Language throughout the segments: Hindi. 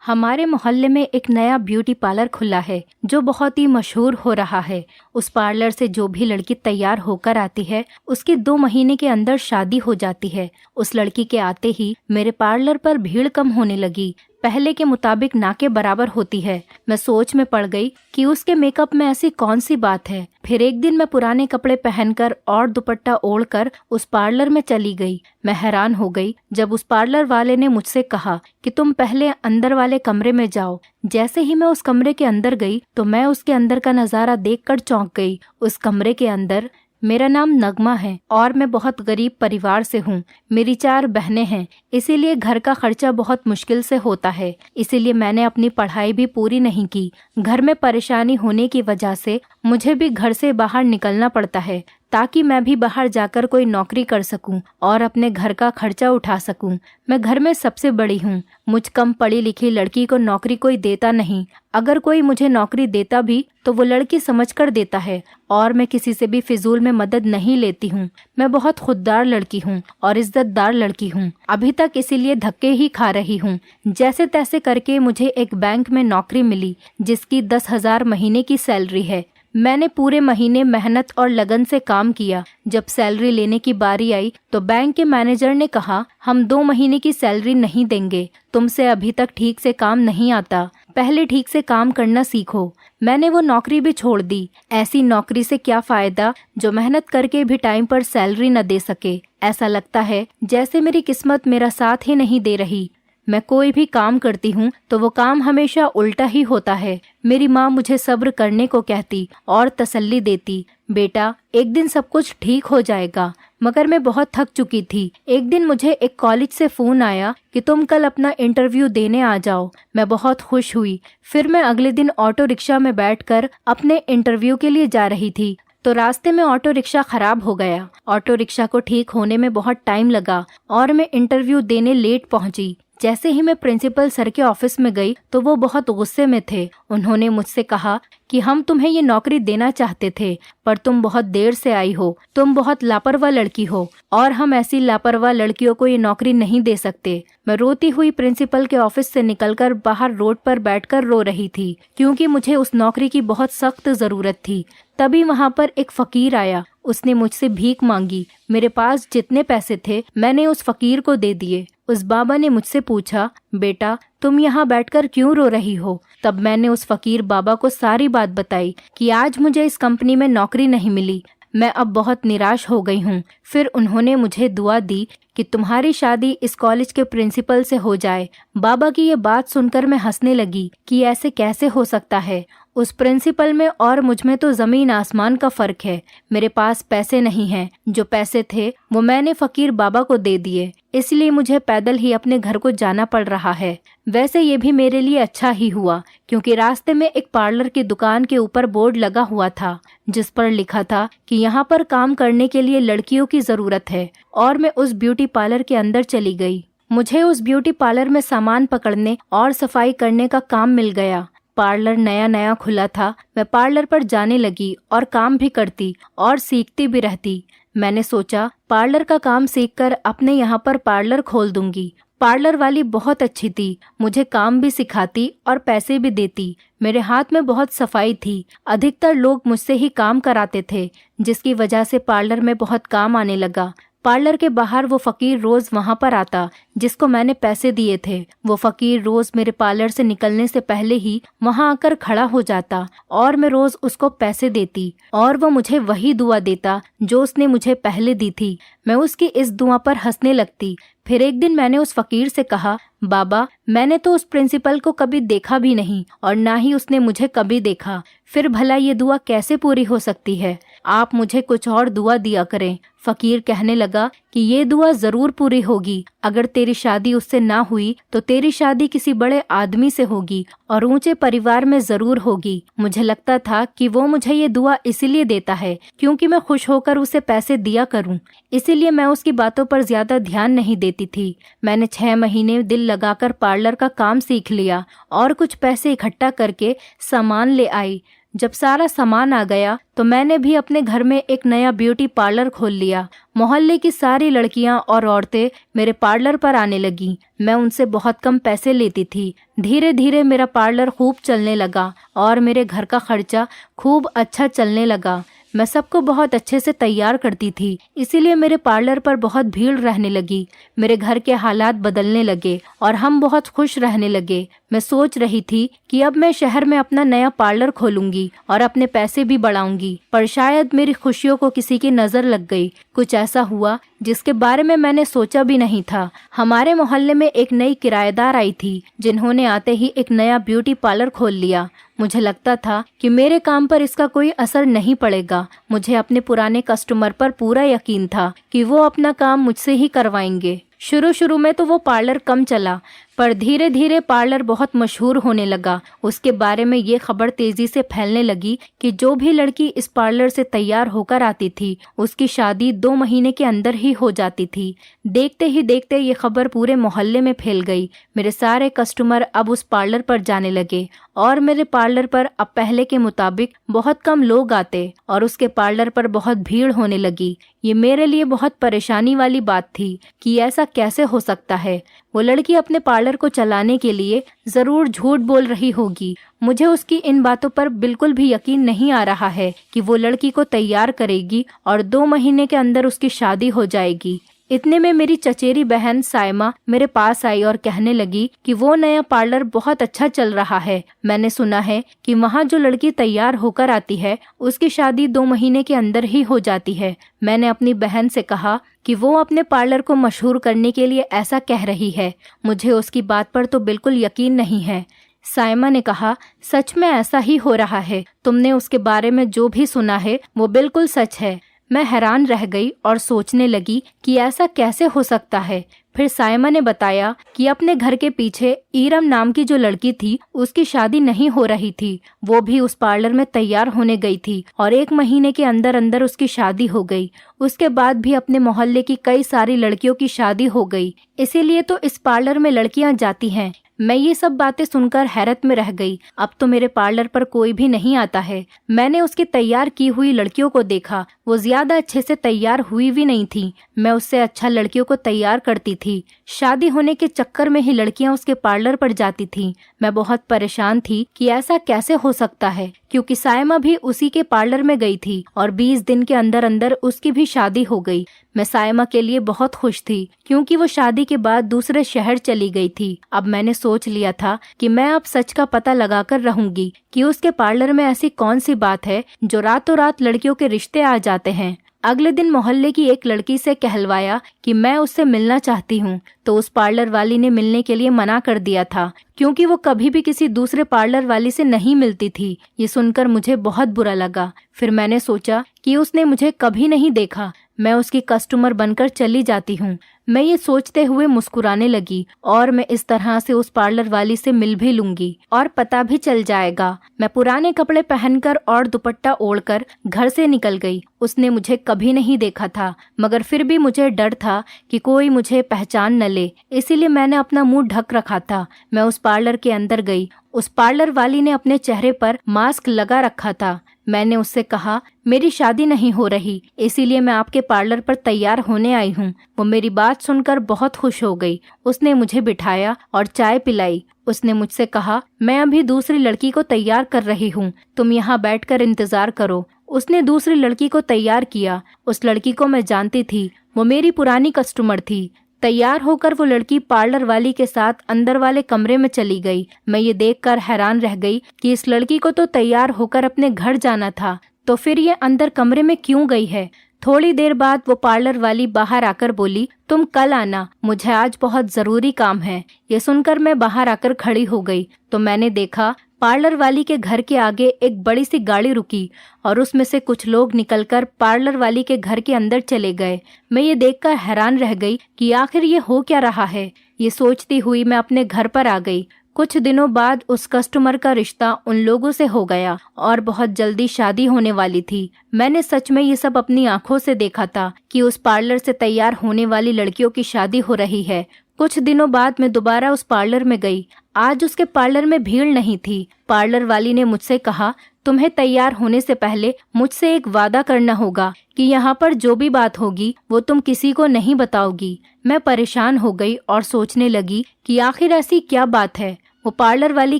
हमारे मोहल्ले में एक नया ब्यूटी पार्लर खुला है जो बहुत ही मशहूर हो रहा है। उस पार्लर से जो भी लड़की तैयार होकर आती है उसकी 2 महीने के अंदर शादी हो जाती है। उस लड़की के आते ही मेरे पार्लर पर भीड़ कम होने लगी, पहले के मुताबिक ना के बराबर होती है। मैं सोच में पड़ गई कि उसके मेकअप में ऐसी कौन सी बात है। फिर एक दिन मैं पुराने कपड़े पहनकर और दुपट्टा ओढ़कर उस पार्लर में चली गई। मैं हैरान हो गई जब उस पार्लर वाले ने मुझसे कहा कि तुम पहले अंदर वाले कमरे में जाओ। जैसे ही मैं उस कमरे के अंदर गई तो मैं उसके अंदर का नजारा देखकर चौंक गई। उस कमरे के अंदर मेरा नाम नगमा है और मैं बहुत गरीब परिवार से हूँ। मेरी 4 बहनें हैं, इसीलिए घर का खर्चा बहुत मुश्किल से होता है। इसीलिए मैंने अपनी पढ़ाई भी पूरी नहीं की। घर में परेशानी होने की वजह से मुझे भी घर से बाहर निकलना पड़ता है ताकि मैं भी बाहर जाकर कोई नौकरी कर सकूं और अपने घर का खर्चा उठा सकूं। मैं घर में सबसे बड़ी हूं। मुझ कम पढ़ी लिखी लड़की को नौकरी कोई देता नहीं। अगर कोई मुझे नौकरी देता भी तो वो लड़की समझकर देता है और मैं किसी से भी फिजूल में मदद नहीं लेती हूँ। मैं बहुत खुददार लड़की हूँ और इज्जतदार लड़की हूँ। अभी तक इसीलिए धक्के ही खा रही हूँ। जैसे तैसे करके मुझे एक बैंक में नौकरी मिली जिसकी 10,000 महीने की सैलरी है। मैंने पूरे महीने मेहनत और लगन से काम किया। जब सैलरी लेने की बारी आई तो बैंक के मैनेजर ने कहा, हम 2 महीने की सैलरी नहीं देंगे, तुमसे अभी तक ठीक से काम नहीं आता, पहले ठीक से काम करना सीखो। मैंने वो नौकरी भी छोड़ दी। ऐसी नौकरी से क्या फायदा जो मेहनत करके भी टाइम पर सैलरी न दे सके। ऐसा लगता है जैसे मेरी किस्मत मेरा साथ ही नहीं दे रही। मैं कोई भी काम करती हूँ तो वो काम हमेशा उल्टा ही होता है। मेरी माँ मुझे सब्र करने को कहती और तसल्ली देती, बेटा एक दिन सब कुछ ठीक हो जाएगा। मगर मैं बहुत थक चुकी थी। एक दिन मुझे एक कॉलेज से फोन आया कि तुम कल अपना इंटरव्यू देने आ जाओ। मैं बहुत खुश हुई। फिर मैं अगले दिन ऑटो रिक्शा में बैठकर अपने इंटरव्यू के लिए जा रही थी तो रास्ते में ऑटो रिक्शा खराब हो गया। ऑटो रिक्शा को ठीक होने में बहुत टाइम लगा और मैं इंटरव्यू देने लेट पहुंची। जैसे ही मैं प्रिंसिपल सर के ऑफिस में गई तो वो बहुत गुस्से में थे। उन्होंने मुझसे कहा कि हम तुम्हें ये नौकरी देना चाहते थे पर तुम बहुत देर से आई हो, तुम बहुत लापरवाह लड़की हो और हम ऐसी लापरवाह लड़कियों को ये नौकरी नहीं दे सकते। मैं रोती हुई प्रिंसिपल के ऑफिस से निकलकर बाहर रोड पर बैठकर रो रही थी क्योंकि मुझे उस नौकरी की बहुत सख्त जरूरत थी। तभी वहाँ पर एक फकीर आया। उसने मुझसे भीख मांगी। मेरे पास जितने पैसे थे मैंने उस फकीर को दे दिए। उस बाबा ने मुझसे पूछा, बेटा तुम यहाँ बैठकर क्यों रो रही हो? तब मैंने उस फकीर बाबा को सारी बात बताई कि आज मुझे इस कंपनी में नौकरी नहीं मिली, मैं अब बहुत निराश हो गई हूँ। फिर उन्होंने मुझे दुआ दी कि तुम्हारी शादी इस कॉलेज के प्रिंसिपल से हो जाए। बाबा की ये बात सुनकर मैं हंसने लगी कि ऐसे कैसे हो सकता है। उस प्रिंसिपल में और मुझ में तो जमीन आसमान का फर्क है। मेरे पास पैसे नहीं हैं। जो पैसे थे वो मैंने फकीर बाबा को दे दिए, इसलिए मुझे पैदल ही अपने घर को जाना पड़ रहा है। वैसे ये भी मेरे लिए अच्छा ही हुआ क्योंकि रास्ते में एक पार्लर की दुकान के ऊपर बोर्ड लगा हुआ था जिस पर लिखा था कि यहाँ पर काम करने के लिए लड़कियों की जरूरत है और मैं उस ब्यूटी पार्लर के अंदर चली गई। मुझे उस ब्यूटी पार्लर में सामान पकड़ने और सफाई करने का काम मिल गया। पार्लर नया नया खुला था। मैं पार्लर पर जाने लगी और काम भी करती और सीखती भी रहती। मैंने सोचा पार्लर का काम सीखकर अपने यहाँ पर पार्लर खोल दूंगी। पार्लर वाली बहुत अच्छी थी, मुझे काम भी सिखाती और पैसे भी देती। मेरे हाथ में बहुत सफाई थी। अधिकतर लोग मुझसे ही काम कराते थे जिसकी वजह से पार्लर में बहुत काम आने लगा। पार्लर के बाहर वो फकीर रोज वहाँ पर आता जिसको मैंने पैसे दिए थे। वो फकीर रोज मेरे पार्लर से निकलने से पहले ही वहाँ आकर खड़ा हो जाता और मैं रोज उसको पैसे देती और वो मुझे वही दुआ देता जो उसने मुझे पहले दी थी। मैं उसकी इस दुआ पर हंसने लगती। फिर एक दिन मैंने उस फकीर से कहा, बाबा मैंने तो उस प्रिंसिपल को कभी देखा भी नहीं और ना ही उसने मुझे कभी देखा, फिर भला ये दुआ कैसे पूरी हो सकती है? आप मुझे कुछ और दुआ दिया करें। फकीर कहने लगा कि ये दुआ जरूर पूरी होगी। अगर तेरी शादी उससे ना हुई तो तेरी शादी किसी बड़े आदमी से होगी और ऊंचे परिवार में जरूर होगी। मुझे लगता था कि वो मुझे ये दुआ इसीलिए देता है क्योंकि मैं खुश होकर उसे पैसे दिया करूं, इसीलिए मैं उसकी बातों पर ज्यादा ध्यान नहीं देती थी। मैंने 6 महीने दिल लगाकर पार्लर का काम सीख लिया और कुछ पैसे इकट्ठा करके सामान ले आई। जब सारा सामान आ गया तो मैंने भी अपने घर में एक नया ब्यूटी पार्लर खोल लिया। मोहल्ले की सारी लड़कियां और औरतें मेरे पार्लर पर आने लगी। मैं उनसे बहुत कम पैसे लेती थी। धीरे धीरे मेरा पार्लर खूब चलने लगा और मेरे घर का खर्चा खूब अच्छा चलने लगा। मैं सबको बहुत अच्छे से तैयार करती थी, इसीलिए मेरे पार्लर पर बहुत भीड़ रहने लगी। मेरे घर के हालात बदलने लगे और हम बहुत खुश रहने लगे। मैं सोच रही थी कि अब मैं शहर में अपना नया पार्लर खोलूंगी और अपने पैसे भी बढ़ाऊंगी, पर शायद मेरी खुशियों को किसी की नजर लग गई। कुछ ऐसा हुआ जिसके बारे में मैंने सोचा भी नहीं था। हमारे मोहल्ले में एक नई किराएदार आई थी, जिन्होंने आते ही एक नया ब्यूटी पार्लर खोल लिया। मुझे लगता था कि मेरे काम पर इसका कोई असर नहीं पड़ेगा। मुझे अपने पुराने कस्टमर पर पूरा यकीन था कि वो अपना काम मुझसे ही करवाएंगे। शुरू में तो वो पार्लर कम चला, पर धीरे धीरे पार्लर बहुत मशहूर होने लगा। उसके बारे में ये खबर तेजी से फैलने लगी कि जो भी लड़की इस पार्लर से तैयार होकर आती थी, उसकी शादी 2 महीने के अंदर ही हो जाती थी। देखते ही देखते ये खबर पूरे मोहल्ले में फैल गई। मेरे सारे कस्टमर अब उस पार्लर पर जाने लगे और मेरे पार्लर पर अब पहले के मुताबिक बहुत कम लोग आते और उसके पार्लर पर बहुत भीड़ होने लगी। ये मेरे लिए बहुत परेशानी वाली बात थी कि ऐसा कैसे हो सकता है। वो लड़की अपने पार्लर को चलाने के लिए जरूर झूठ बोल रही होगी। मुझे उसकी इन बातों पर बिल्कुल भी यकीन नहीं आ रहा है कि वो लड़की को तैयार करेगी और 2 महीने के अंदर उसकी शादी हो जाएगी। इतने में मेरी चचेरी बहन सायमा मेरे पास आई और कहने लगी कि वो नया पार्लर बहुत अच्छा चल रहा है। मैंने सुना है कि वहाँ जो लड़की तैयार होकर आती है, उसकी शादी 2 महीने के अंदर ही हो जाती है। मैंने अपनी बहन से कहा कि वो अपने पार्लर को मशहूर करने के लिए ऐसा कह रही है। मुझे उसकी बात पर तो बिल्कुल यकीन नहीं है। सायमा ने कहा, सच में ऐसा ही हो रहा है। तुमने उसके बारे में जो भी सुना है वो बिल्कुल सच है। मैं हैरान रह गई और सोचने लगी कि ऐसा कैसे हो सकता है। फिर सायमा ने बताया कि अपने घर के पीछे ईरम नाम की जो लड़की थी, उसकी शादी नहीं हो रही थी। वो भी उस पार्लर में तैयार होने गई थी और 1 महीने के अंदर अंदर उसकी शादी हो गई। उसके बाद भी अपने मोहल्ले की कई सारी लड़कियों की शादी हो गई, इसीलिए तो इस पार्लर में लड़कियां जाती हैं। मैं ये सब बातें सुनकर हैरत में रह गई। अब तो मेरे पार्लर पर कोई भी नहीं आता है। मैंने उसकी तैयार की हुई लड़कियों को देखा, वो ज्यादा अच्छे से तैयार हुई भी नहीं थी। मैं उससे अच्छा लड़कियों को तैयार करती थी। शादी होने के चक्कर में ही लड़कियां उसके पार्लर पर जाती थीं। मैं बहुत परेशान थी कि ऐसा कैसे हो सकता है, क्योंकि सायमा भी उसी के पार्लर में गई थी और 20 दिन के अंदर अंदर उसकी भी शादी हो गई। मैं सायमा के लिए बहुत खुश थी, क्योंकि वो शादी के बाद दूसरे शहर चली गई थी। अब मैंने सोच लिया था कि मैं अब सच का पता लगाकर रहूंगी कि उसके पार्लर में ऐसी कौन सी बात है जो रातों रात लड़कियों के रिश्ते आ जाते हैं। अगले दिन मोहल्ले की एक लड़की से कहलवाया कि मैं उससे मिलना चाहती हूँ, तो उस पार्लर वाली ने मिलने के लिए मना कर दिया था, क्योंकि वो कभी भी किसी दूसरे पार्लर वाली से नहीं मिलती थी। ये सुनकर मुझे बहुत बुरा लगा। फिर मैंने सोचा कि उसने मुझे कभी नहीं देखा, मैं उसकी कस्टमर बनकर चली जाती हूँ। मैं ये सोचते हुए मुस्कुराने लगी और मैं इस तरह से उस पार्लर वाली से मिल भी लूंगी और पता भी चल जाएगा। मैं पुराने कपड़े पहनकर और दुपट्टा ओढ़कर घर से निकल गई। उसने मुझे कभी नहीं देखा था, मगर फिर भी मुझे डर था कि कोई मुझे पहचान न ले, इसीलिए मैंने अपना मुंह ढक रखा था। मैं उस पार्लर के अंदर गई। उस पार्लर वाली ने अपने चेहरे पर मास्क लगा रखा था। मैंने उससे कहा, मेरी शादी नहीं हो रही, इसीलिए मैं आपके पार्लर पर तैयार होने आई हूँ। वो मेरी बात सुनकर बहुत खुश हो गई। उसने मुझे बिठाया और चाय पिलाई। उसने मुझसे कहा, मैं अभी दूसरी लड़की को तैयार कर रही हूँ, तुम यहाँ बैठकर इंतजार करो। उसने दूसरी लड़की को तैयार किया। उस लड़की को मैं जानती थी, वो मेरी पुरानी कस्टमर थी। तैयार होकर वो लड़की पार्लर वाली के साथ अंदर वाले कमरे में चली गई। मैं ये देखकर हैरान रह गई कि इस लड़की को तो तैयार होकर अपने घर जाना था, तो फिर ये अंदर कमरे में क्यों गई है। थोड़ी देर बाद वो पार्लर वाली बाहर आकर बोली, तुम कल आना, मुझे आज बहुत जरूरी काम है। ये सुनकर मैं बाहर आकर खड़ी हो गई तो मैंने देखा पार्लर वाली के घर के आगे एक बड़ी सी गाड़ी रुकी और उसमें से कुछ लोग निकलकर पार्लर वाली के घर के अंदर चले गए। मैं ये देखकर हैरान रह गई कि आखिर ये हो क्या रहा है। ये सोचती हुई मैं अपने घर पर आ गई। कुछ दिनों बाद उस कस्टमर का रिश्ता उन लोगों से हो गया और बहुत जल्दी शादी होने वाली थी। मैंने सच में ये सब अपनी आंखों से देखा था कि उस पार्लर से तैयार होने वाली लड़कियों की शादी हो रही है। कुछ दिनों बाद मैं दोबारा उस पार्लर में गई। आज उसके पार्लर में भीड़ नहीं थी। पार्लर वाली ने मुझसे कहा, तुम्हें तैयार होने से पहले मुझसे एक वादा करना होगा कि यहाँ पर जो भी बात होगी वो तुम किसी को नहीं बताओगी। मैं परेशान हो गई और सोचने लगी कि आखिर ऐसी क्या बात है। वो पार्लर वाली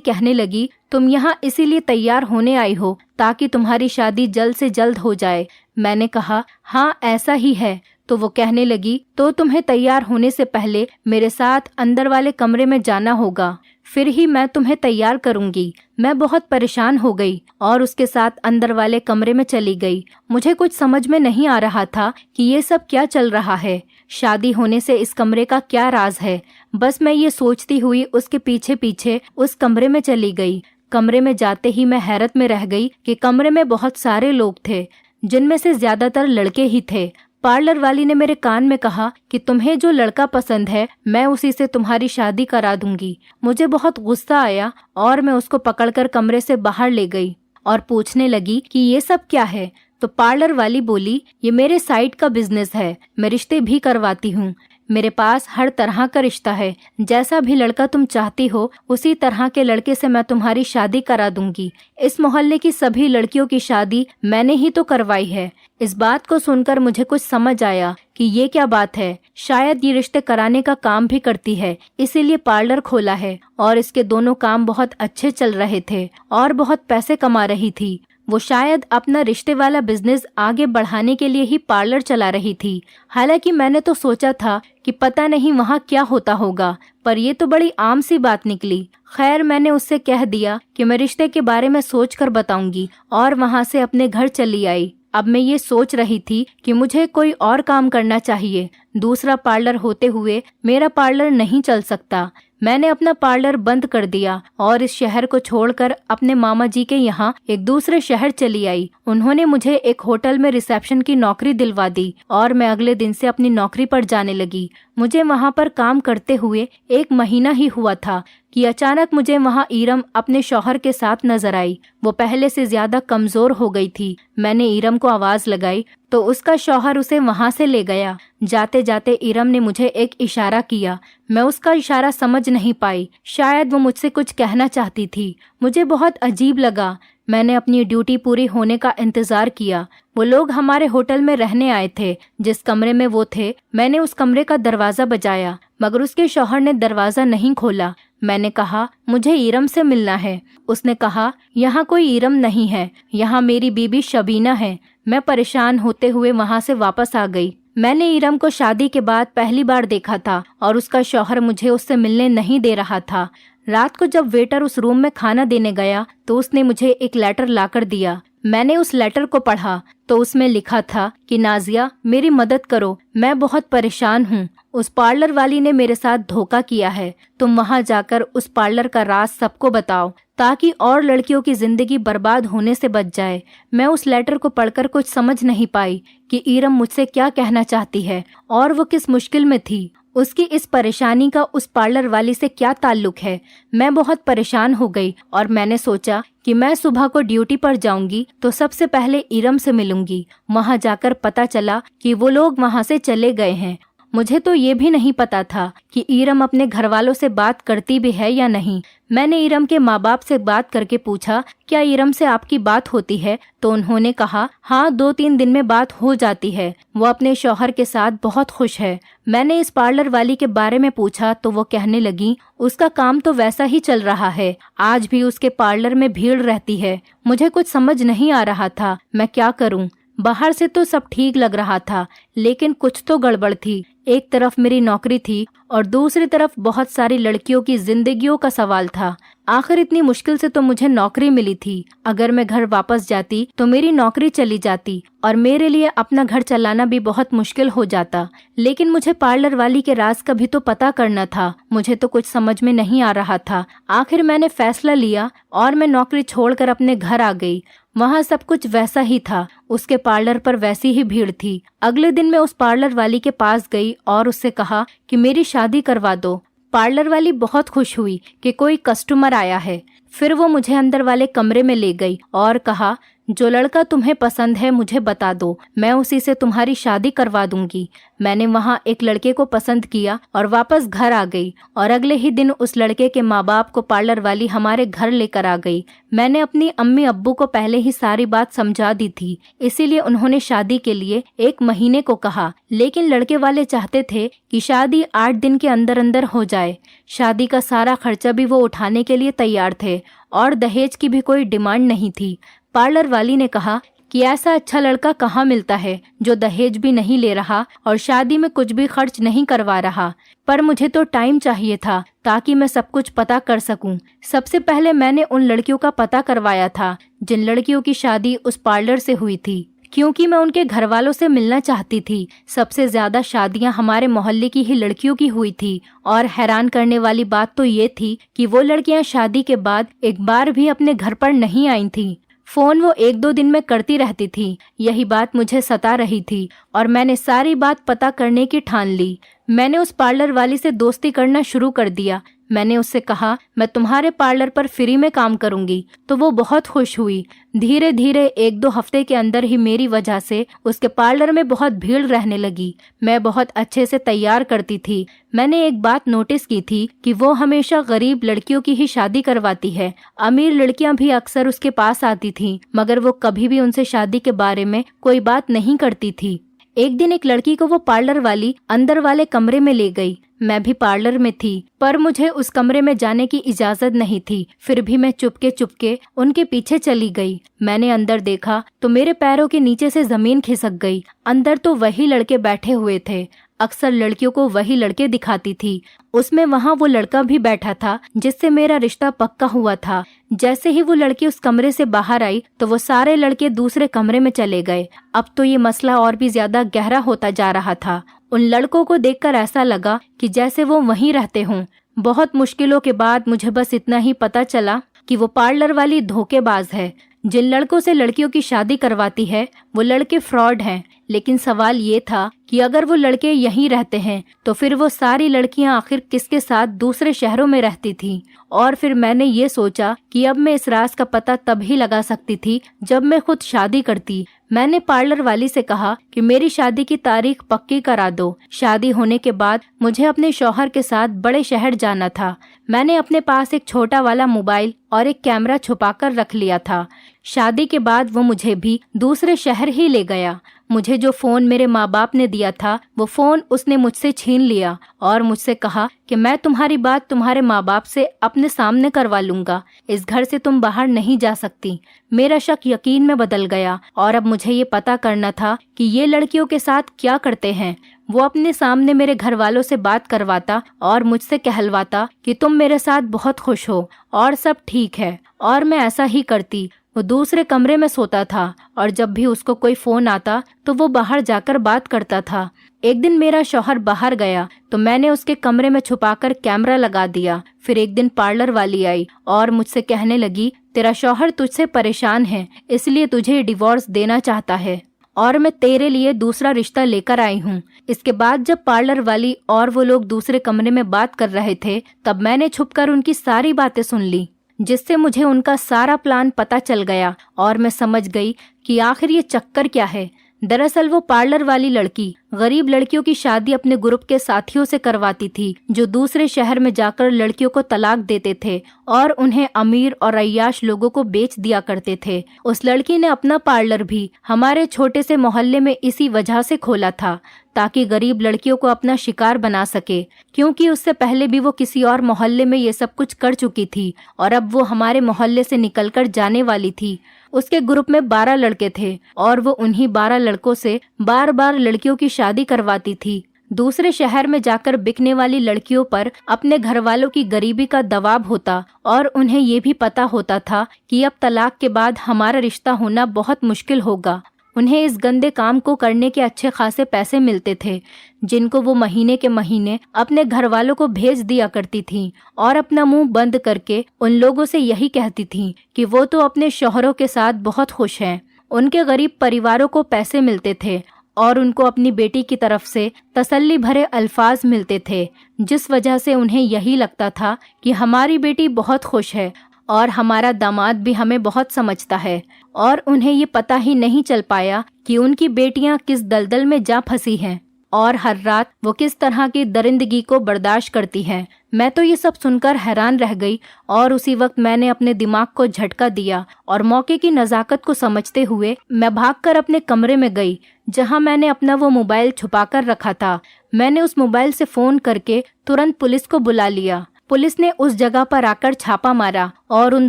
कहने लगी, तुम यहाँ इसीलिए तैयार होने आई हो ताकि तुम्हारी शादी जल्द से जल्द हो जाए। मैंने कहा, हाँ ऐसा ही है। तो वो कहने लगी, तो तुम्हें तैयार होने से पहले मेरे साथ अंदर वाले कमरे में जाना होगा, फिर ही मैं तुम्हें तैयार करूंगी। मैं बहुत परेशान हो गई और उसके साथ अंदर वाले कमरे में चली गई। मुझे कुछ समझ में नहीं आ रहा था कि ये सब क्या चल रहा है, शादी होने से इस कमरे का क्या राज है। बस मैं ये सोचती हुई उसके पीछे पीछे उस कमरे में चली गई। कमरे में जाते ही मैं हैरत में रह गई कि कमरे में बहुत सारे लोग थे, जिनमें से ज्यादातर लड़के ही थे। पार्लर वाली ने मेरे कान में कहा कि तुम्हें जो लड़का पसंद है मैं उसी से तुम्हारी शादी करा दूंगी। मुझे बहुत गुस्सा आया और मैं उसको पकड़कर कमरे से बाहर ले गई और पूछने लगी कि ये सब क्या है। तो पार्लर वाली बोली, ये मेरे साइड का बिजनेस है, मैं रिश्ते भी करवाती हूँ। मेरे पास हर तरह का रिश्ता है, जैसा भी लड़का तुम चाहती हो उसी तरह के लड़के से मैं तुम्हारी शादी करा दूंगी। इस मोहल्ले की सभी लड़कियों की शादी मैंने ही तो करवाई है। इस बात को सुनकर मुझे कुछ समझ आया कि ये क्या बात है। शायद ये रिश्ते कराने का काम भी करती है, इसीलिए पार्लर खोला है। और इसके दोनों काम बहुत अच्छे चल रहे थे और बहुत पैसे कमा रही थी। वो शायद अपना रिश्ते वाला बिजनेस आगे बढ़ाने के लिए ही पार्लर चला रही थी। हालांकि मैंने तो सोचा था कि पता नहीं वहाँ क्या होता होगा, पर ये तो बड़ी आम सी बात निकली। खैर, मैंने उससे कह दिया कि मैं रिश्ते के बारे में सोचकर बताऊंगी और वहाँ से अपने घर चली आई। अब मैं ये सोच रही थी कि मुझे कोई और काम करना चाहिए। दूसरा पार्लर होते हुए मेरा पार्लर नहीं चल सकता। मैंने अपना पार्लर बंद कर दिया और इस शहर को छोड़कर अपने मामा जी के यहाँ एक दूसरे शहर चली आई। उन्होंने मुझे एक होटल में रिसेप्शन की नौकरी दिलवा दी और मैं अगले दिन से अपनी नौकरी पर जाने लगी। मुझे वहाँ पर काम करते हुए 1 महीना ही हुआ था कि अचानक मुझे वहाँ ईरम अपने शौहर के साथ नजर आई। वो पहले से ज्यादा कमजोर हो गई थी। मैंने ईरम को आवाज लगाई तो उसका शौहर उसे वहाँ से ले गया। जाते जाते ईरम ने मुझे एक इशारा किया। मैं उसका इशारा समझ नहीं पाई, शायद वो मुझसे कुछ कहना चाहती थी। मुझे बहुत अजीब लगा। मैंने अपनी ड्यूटी पूरी होने का इंतजार किया। वो लोग हमारे होटल में रहने आए थे। जिस कमरे में वो थे, मैंने उस कमरे का दरवाजा बजाया, मगर उसके शौहर ने दरवाजा नहीं खोला। मैंने कहा, मुझे ईरम से मिलना है। उसने कहा, यहाँ कोई ईरम नहीं है, यहाँ मेरी बीबी शबीना है। मैं परेशान होते हुए वहाँ से वापस आ गई। मैंने ईरम को शादी के बाद पहली बार देखा था और उसका शौहर मुझे उससे मिलने नहीं दे रहा था। रात को जब वेटर उस रूम में खाना देने गया तो उसने मुझे एक लेटर लाकर दिया। मैंने उस लेटर को पढ़ा तो उसमें लिखा था कि नाजिया, मेरी मदद करो, मैं बहुत परेशान हूँ। उस पार्लर वाली ने मेरे साथ धोखा किया है। तुम वहाँ जाकर उस पार्लर का राज सबको बताओ ताकि और लड़कियों की जिंदगी बर्बाद होने से बच जाए। मैं उस लेटर को पढ़कर कुछ समझ नहीं पाई कि ईरम मुझसे क्या कहना चाहती है और वो किस मुश्किल में थी। उसकी इस परेशानी का उस पार्लर वाली से क्या ताल्लुक है। मैं बहुत परेशान हो गई और मैंने सोचा कि मैं सुबह को ड्यूटी पर जाऊंगी तो सबसे पहले ईरम से मिलूंगी। वहां जाकर पता चला कि वो लोग वहां से चले गए हैं। मुझे तो ये भी नहीं पता था कि ईरम अपने घर वालों से बात करती भी है या नहीं। मैंने ईरम के माँ बाप से बात करके पूछा, क्या ईरम से आपकी बात होती है? तो उन्होंने कहा, हाँ 2-3 दिन में बात हो जाती है। वो अपने शौहर के साथ बहुत खुश है। मैंने इस पार्लर वाली के बारे में पूछा तो वो कहने लगी, उसका काम तो वैसा ही चल रहा है, आज भी उसके पार्लर में भीड़ रहती है। मुझे कुछ समझ नहीं आ रहा था, मैं क्या करूं? बाहर से तो सब ठीक लग रहा था, लेकिन कुछ तो गड़बड़ थी। एक तरफ मेरी नौकरी थी और दूसरी तरफ बहुत सारी लड़कियों की जिंदगियों का सवाल था। आखिर इतनी मुश्किल से तो मुझे नौकरी मिली थी। अगर मैं घर वापस जाती तो मेरी नौकरी चली जाती और मेरे लिए अपना घर चलाना भी बहुत मुश्किल हो जाता। लेकिन मुझे पार्लर वाली के राज का भी तो पता करना था। मुझे तो कुछ समझ में नहीं आ रहा था। आखिर मैंने फैसला लिया और मैं नौकरी छोड़कर अपने घर आ गई। वहाँ सब कुछ वैसा ही था, उसके पार्लर पर वैसी ही भीड़ थी। अगले दिन मैं उस पार्लर वाली के पास गई और उससे कहा कि मेरी शादी करवा दो। पार्लर वाली बहुत खुश हुई कि कोई कस्टमर आया है। फिर वो मुझे अंदर वाले कमरे में ले गई और कहा, जो लड़का तुम्हें पसंद है मुझे बता दो, मैं उसी से तुम्हारी शादी करवा दूंगी। मैंने वहाँ एक लड़के को पसंद किया और वापस घर आ गई और अगले ही दिन उस लड़के के माँ बाप को पार्लर वाली हमारे घर लेकर आ गई। मैंने अपनी अम्मी अब्बू को पहले ही सारी बात समझा दी थी, इसीलिए उन्होंने शादी के लिए 1 महीने को कहा, लेकिन लड़के वाले चाहते थे कि शादी 8 दिन के अंदर अंदर हो जाए। शादी का सारा खर्चा भी वो उठाने के लिए तैयार थे और दहेज की भी कोई डिमांड नहीं थी। पार्लर वाली ने कहा कि ऐसा अच्छा लड़का कहाँ मिलता है जो दहेज भी नहीं ले रहा और शादी में कुछ भी खर्च नहीं करवा रहा। पर मुझे तो टाइम चाहिए था ताकि मैं सब कुछ पता कर सकूं। सबसे पहले मैंने उन लड़कियों का पता करवाया था जिन लड़कियों की शादी उस पार्लर से हुई थी, क्योंकि मैं उनके घर वालों से मिलना चाहती थी। सबसे ज्यादा शादियां हमारे मोहल्ले की ही लड़कियों की हुई थी और हैरान करने वाली बात तो ये थी कि वो लड़कियां शादी के बाद एक बार भी अपने घर पर नहीं आई थीं। फोन वो 1-2 दिन में करती रहती थी। यही बात मुझे सता रही थी और मैंने सारी बात पता करने की ठान ली। मैंने उस पार्लर वाली से दोस्ती करना शुरू कर दिया। मैंने उससे कहा, मैं तुम्हारे पार्लर पर फ्री में काम करूंगी, तो वो बहुत खुश हुई। धीरे धीरे 1-2 हफ्ते के अंदर ही मेरी वजह से उसके पार्लर में बहुत भीड़ रहने लगी। मैं बहुत अच्छे से तैयार करती थी। मैंने एक बात नोटिस की थी कि वो हमेशा गरीब लड़कियों की ही शादी करवाती है। अमीर लड़कियां भी अक्सर उसके पास आती थीं, मगर वो कभी भी उनसे शादी के बारे में कोई बात नहीं करती थी। एक दिन एक लड़की को वो पार्लर वाली अंदर वाले कमरे में ले गई। मैं भी पार्लर में थी, पर मुझे उस कमरे में जाने की इजाजत नहीं थी। फिर भी मैं चुपके चुपके उनके पीछे चली गई। मैंने अंदर देखा तो मेरे पैरों के नीचे से जमीन खिसक गई। अंदर तो वही लड़के बैठे हुए थे। अक्सर लड़कियों को वही लड़के दिखाती थी। उसमें वहाँ वो लड़का भी बैठा था जिससे मेरा रिश्ता पक्का हुआ था। जैसे ही वो लड़की उस कमरे से बाहर आई तो वो सारे लड़के दूसरे कमरे में चले गए। अब तो ये मसला और भी ज्यादा गहरा होता जा रहा था। उन लड़कों को देखकर ऐसा लगा कि जैसे वो वहीं रहते हों। बहुत मुश्किलों के बाद मुझे बस इतना ही पता चला कि वो पार्लर वाली धोखेबाज है। जिन लड़कों से लड़कियों की शादी करवाती है वो लड़के फ्रॉड हैं। लेकिन सवाल ये था कि अगर वो लड़के यहीं रहते हैं तो फिर वो सारी लड़कियां आखिर किसके साथ दूसरे शहरों में रहती थीं। और फिर मैंने ये सोचा कि अब मैं इस राज का पता तब ही लगा सकती थी जब मैं खुद शादी करती। मैंने पार्लर वाली से कहा कि मेरी शादी की तारीख पक्की करा दो। शादी होने के बाद मुझे अपने शौहर के साथ बड़े शहर जाना था। मैंने अपने पास एक छोटा वाला मोबाइल और एक कैमरा छुपाकर रख लिया था। शादी के बाद वो मुझे भी दूसरे शहर ही ले गया। मुझे जो फोन मेरे माँ बाप ने दिया था वो फोन उसने मुझसे छीन लिया और मुझसे कहा कि मैं तुम्हारी बात तुम्हारे माँ बाप से अपने सामने करवा लूंगा। इस घर से तुम बाहर नहीं जा सकती। मेरा शक यकीन में बदल गया और अब मुझे ये पता करना था कि ये लड़कियों के साथ क्या करते हैं। वो अपने सामने मेरे घर वालों से बात करवाता और मुझसे कहलवाता कि तुम मेरे साथ बहुत खुश हो और सब ठीक है, और मैं ऐसा ही करती। वो दूसरे कमरे में सोता था और जब भी उसको कोई फोन आता तो वो बाहर जाकर बात करता था। एक दिन मेरा शौहर बाहर गया तो मैंने उसके कमरे में छुपाकर कैमरा लगा दिया। फिर एक दिन पार्लर वाली आई और मुझसे कहने लगी, तेरा शौहर तुझसे परेशान है, इसलिए तुझे डिवोर्स देना चाहता है और मैं तेरे लिए दूसरा रिश्ता लेकर आई हूँ। इसके बाद जब पार्लर वाली और वो लोग दूसरे कमरे में बात कर रहे थे तब मैंने छुपकर उनकी सारी बातें सुन ली, जिससे मुझे उनका सारा प्लान पता चल गया और मैं समझ गई कि आखिर ये चक्कर क्या है। दरअसल वो पार्लर वाली लड़की गरीब लड़कियों की शादी अपने ग्रुप के साथियों से करवाती थी जो दूसरे शहर में जाकर लड़कियों को तलाक देते थे और उन्हें अमीर और अय्याश लोगों को बेच दिया करते थे। उस लड़की ने अपना पार्लर भी हमारे छोटे से मोहल्ले में इसी वजह से खोला था ताकि गरीब लड़कियों को अपना शिकार बना सके, क्योंकि उससे पहले भी वो किसी और मोहल्ले में ये सब कुछ कर चुकी थी और अब वो हमारे मोहल्ले से निकलकर जाने वाली थी। उसके ग्रुप में 12 लड़के थे और वो उन्हीं 12 लड़कों से बार बार लड़कियों की शादी करवाती थी। दूसरे शहर में जाकर बिकने वाली लड़कियों पर अपने घर वालों की गरीबी का दबाव होता और उन्हें ये भी पता होता था कि अब तलाक के बाद हमारा रिश्ता होना बहुत मुश्किल होगा। उन्हें इस गंदे काम को करने के अच्छे खासे पैसे मिलते थे जिनको वो महीने के महीने अपने घर वालों को भेज दिया करती थीं और अपना मुंह बंद करके उन लोगों से यही कहती थीं कि वो तो अपने शौहरों के साथ बहुत खुश हैं। उनके गरीब परिवारों को पैसे मिलते थे और उनको अपनी बेटी की तरफ से तसल्ली भरे अल्फाज मिलते थे, जिस वजह से उन्हें यही लगता था कि हमारी बेटी बहुत खुश है और हमारा दामाद भी हमें बहुत समझता है और उन्हें ये पता ही नहीं चल पाया कि उनकी बेटियां किस दलदल में जा फंसी हैं और हर रात वो किस तरह की दरिंदगी को बर्दाश्त करती हैं। मैं तो ये सब सुनकर हैरान रह गई और उसी वक्त मैंने अपने दिमाग को झटका दिया और मौके की नज़ाकत को समझते हुए मैं भागकर अपने कमरे में गई जहां मैंने अपना वो मोबाइल छुपाकर रखा था। मैंने उस मोबाइल से फ़ोन करके तुरंत पुलिस को बुला लिया। पुलिस ने उस जगह पर आकर छापा मारा और उन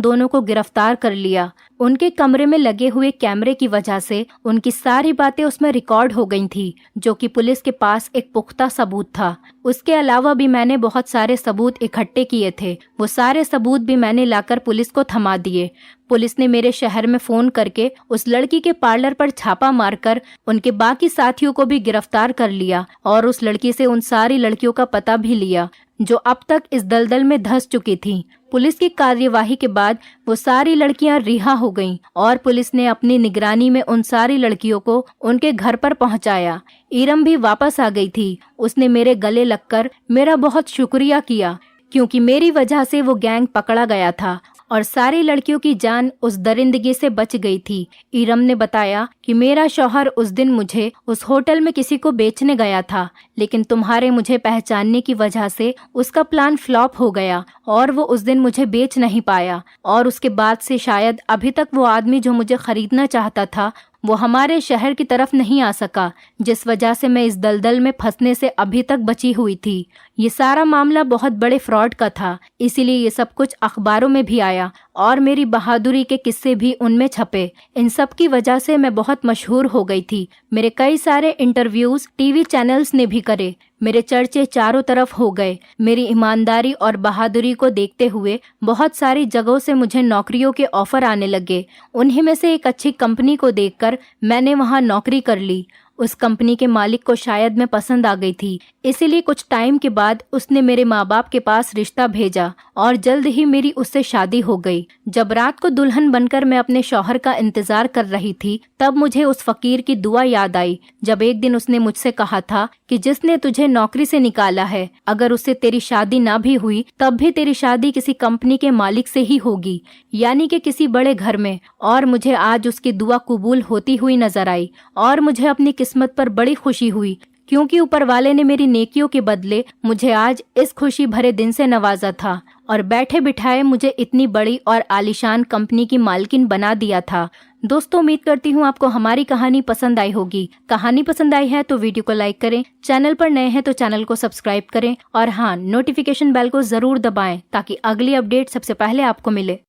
दोनों को गिरफ्तार कर लिया। उनके कमरे में लगे हुए कैमरे की वजह से उनकी सारी बातें उसमें रिकॉर्ड हो गई थी, जो कि पुलिस के पास एक पुख्ता सबूत था। उसके अलावा भी मैंने बहुत सारे सबूत इकट्ठे किए थे। वो सारे सबूत भी मैंने लाकर पुलिस को थमा दिए। पुलिस ने मेरे शहर में फोन करके उस लड़की के पार्लर पर छापा मारकर उनके बाकी साथियों को भी गिरफ्तार कर लिया और उस लड़की से उन सारी लड़कियों का पता भी लिया जो अब तक इस दलदल में धंस चुकी थीं। पुलिस की कार्यवाही के बाद वो सारी लड़कियां रिहा हो गईं और पुलिस ने अपनी निगरानी में उन सारी लड़कियों को उनके घर पर पहुंचाया। इरम भी वापस आ गई थी। उसने मेरे गले लगकर मेरा बहुत शुक्रिया किया क्योंकि मेरी वजह से वो गैंग पकड़ा गया था और सारी लड़कियों की जान उस दरिंदगी से बच गई थी। इरम ने बताया कि मेरा शौहर उस दिन मुझे उस होटल में किसी को बेचने गया था, लेकिन तुम्हारे मुझे पहचानने की वजह से उसका प्लान फ्लॉप हो गया और वो उस दिन मुझे बेच नहीं पाया और उसके बाद से शायद अभी तक वो आदमी जो मुझे खरीदना चाहता था वो हमारे शहर की तरफ नहीं आ सका, जिस वजह से मैं इस दलदल में फंसने से अभी तक बची हुई थी। ये सारा मामला बहुत बड़े फ्रॉड का था, इसीलिए ये सब कुछ अखबारों में भी आया और मेरी बहादुरी के किस्से भी उनमें छपे। इन सब की वजह से मैं बहुत मशहूर हो गई थी। मेरे कई सारे इंटरव्यूज टीवी चैनल्स ने भी करे। मेरे चर्चे चारों तरफ हो गए। मेरी ईमानदारी और बहादुरी को देखते हुए बहुत सारी जगहों से मुझे नौकरियों के ऑफर आने लगे। उन्हीं में से एक अच्छी कंपनी को देखकर मैंने वहां नौकरी कर ली। उस कंपनी के मालिक को शायद मैं पसंद आ गई थी, इसीलिए कुछ टाइम के बाद उसने मेरे माँ बाप के पास रिश्ता भेजा और जल्द ही मेरी उससे शादी हो गई। जब रात को दुल्हन बनकर मैं अपने शौहर का इंतजार कर रही थी, तब मुझे उस फकीर की दुआ याद आई जब एक दिन उसने मुझसे कहा था कि जिसने तुझे नौकरी से निकाला है, अगर उससे तेरी शादी ना भी हुई तब भी तेरी शादी किसी कंपनी के मालिक से ही होगी, यानी कि किसी बड़े घर में। और मुझे आज उसकी दुआ कबूल होती हुई नजर आई और मुझे अपनी किस्मत पर बड़ी खुशी हुई क्योंकि ऊपर वाले ने मेरी नेकियों के बदले मुझे आज इस खुशी भरे दिन से नवाजा था और बैठे बिठाए मुझे इतनी बड़ी और आलीशान कंपनी की मालकिन बना दिया था। दोस्तों, उम्मीद करती हूँ आपको हमारी कहानी पसंद आई होगी। कहानी पसंद आई है तो वीडियो को लाइक करें, चैनल पर नए हैं तो चैनल को सब्सक्राइब करें और हाँ, नोटिफिकेशन बेल को जरूर दबाएं ताकि अगली अपडेट सबसे पहले आपको मिले।